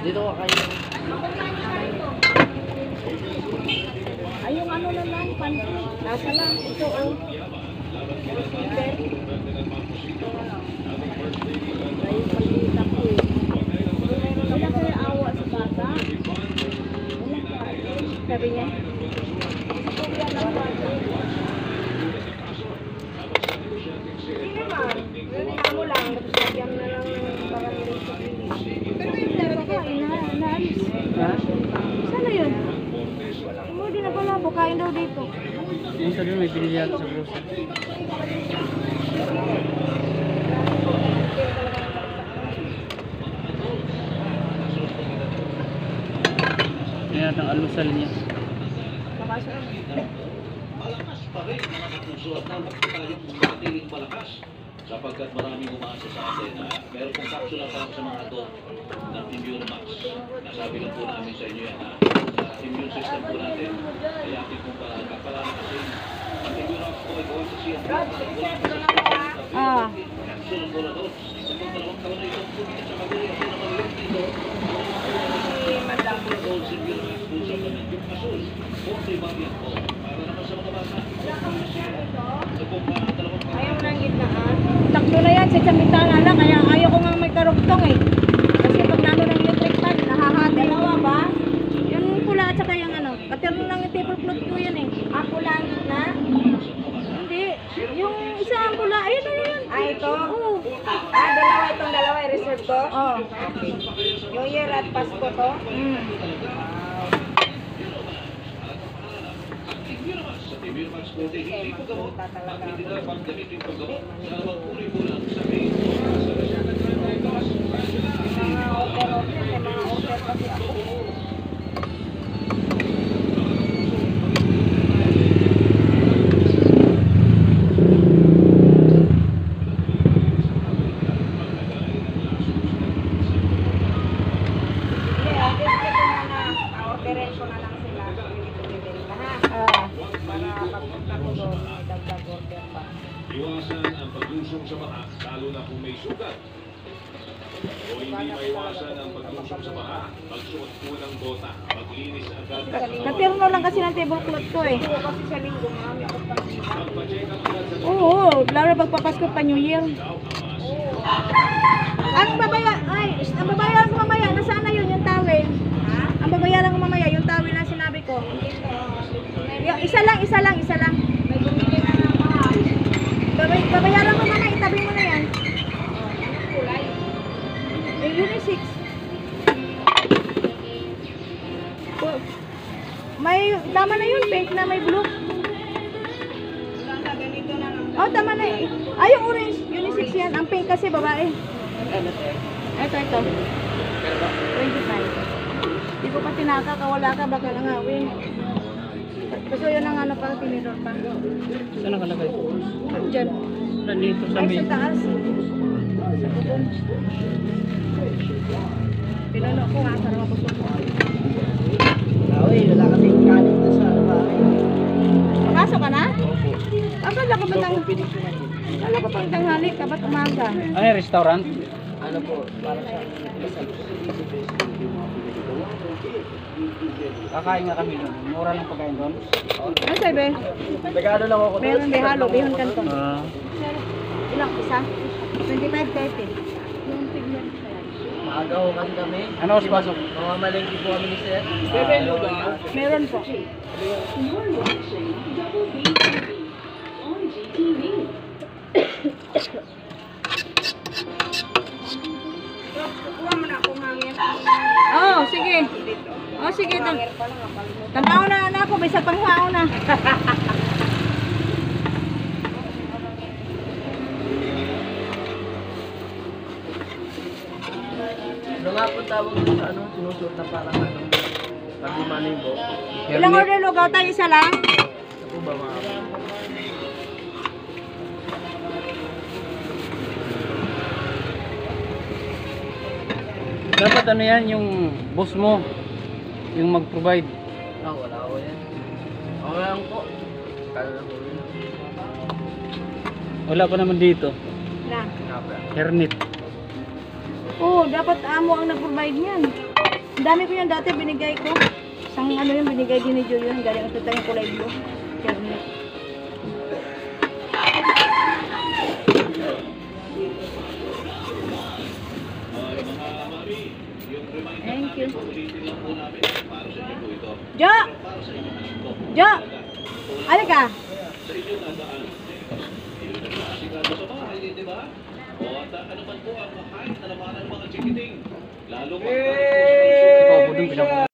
Dito ka kayo. Ay, yung ano na lang, panty. Nasa lang. Ito, oh. Ay, pag-iita ko eh. Wala kaya awa sa bata. Wala ka. Sabi niya. Wala lang bata. Hindi naman. Wala mo lang. Tapos lagyan na lang parang sa pilis. Pero yung laro ko, inaalis. Ha? Sana yun? Hindi na pala. Bukain daw dito. Yung sa doon may binili yata sa grocery. Yan ang alusal niya. Makasok. Malakas pa rin mga kapuso at napakatiling malakas sapagkat maraming umaasa sa atin na meron pong kapsula para sa mga ito ng Immune Max. Nasabi lang po namin sa inyo yan na sa immune system po natin ay ating pong kapalakasin. Ang Immune Max po ay gawin sa siya. Ah. Kapsula po na doon. Ito po dalawang taon na itong pumikat sa kabuli at pinamaliit dito. Gold Immune Max po sa Pamilyon Pasul. 40 bagyan po. Para naman sa mga bata. Ito pong dalawang taon. Ayaw mo ng gitnaan. Takto na yan sa samitana lang. Kaya ayaw ko nga may karugtong eh. Kasi pag nano ng electric fan, nahahati. Dalawa ba? Yung pula at saka yung ano. Katirno lang yung tablecloth ko yan eh. Ah, pula ang gitna? Hindi. Yung isa ang pula. Ayun na yun. Ah, ito? Oo. Ah, dalawa itong dalawa. I-reserve ko? Oo. Okay. New Year at Pasko to? Sa Immune Max po, hindi po gamot. At hindi na pagdamit yung paggamot sa magpuri po lang sa may Mga order. May mga order kasi ako. Orderin ko na lang sila. Para pagpunta ko doon, may dagdag order pa. iwasan ang paglusong sa baha, lalo na kung may sugat. O hindi maiwasan ang paglusong sa baha, magsuot po ng bota, maglinis agad. Katirno lang kasi ng tablecloth ko eh. Kasi sa linggo, marami ako pang Magpa-check up agad sa Oo, lalo na pagpapasko pa New Year. Ang babayaran ko mamaya, nasaan na yun yung towel? Ha? Ang babayaran ko mamaya, yung towel na sinabi ko. Isa lang. May bumili na ng mahal. Babayaran ko mamaya, itabi mo na yan. Kulay? Unisex. May, tama na yun, pink na may blue. Ganito na lang. Oh, tama na eh. Ay, yung orange, unisex yan. Ang pink kasi babae. Ito. 25. Di ko pa tinaka, kawala ka, baka langawin. Gusto yun ang ano pa, tinidor pa. Saan nakalagay? Diyan. Nandito sa Ay, may... sa taas. Sa bubon. Pinuno ko nga, sarap ako suko. Wala kasing kanin na sa bahay. Makasok ka na? Opo. Akala ko ba nang... Akala ko pang tanghali ka, ba't umaga? Ano yung restaurant? Ano po, para sa kakain nga kami doon. Mura lang pagkain doon. Ano sabi? Nagano lang ako doon. Meron may halo, bihon kantong. Ah. Ilang isa? 25-30. Yung tignan. Maaga ho kasi kami. Ano oras pasok? Mamamalengke po kami ni Sir. Meron po. Kuha mo na akong hangin. Oh, sige. Oh, sige. Tanaw na ako, may sa panghao na. Ano nga po tawag doon sa ano? Sinusuot na parang ano? Pag lumanibo. Ilang order lugaw tayo? Isa lang? Ako ba mga... Dapat ano yan, yung boss mo, yung mag-provide. Wala ko yan. Okay lang po. Kala na po yun. Wala pa naman dito. Na. Hernit. Oo, dapat amo ang nag-provide niyan. Ang dami ko yan dati, binigay ko. Isang ano yung binigay din ni Joy yun. Galing ito tayong kulay blue. Kernet. Thank you. Jo! Jo! Ano ka? O at ano man po ang kahit na naman ang mga chikiting, lalo Ikaw po dun,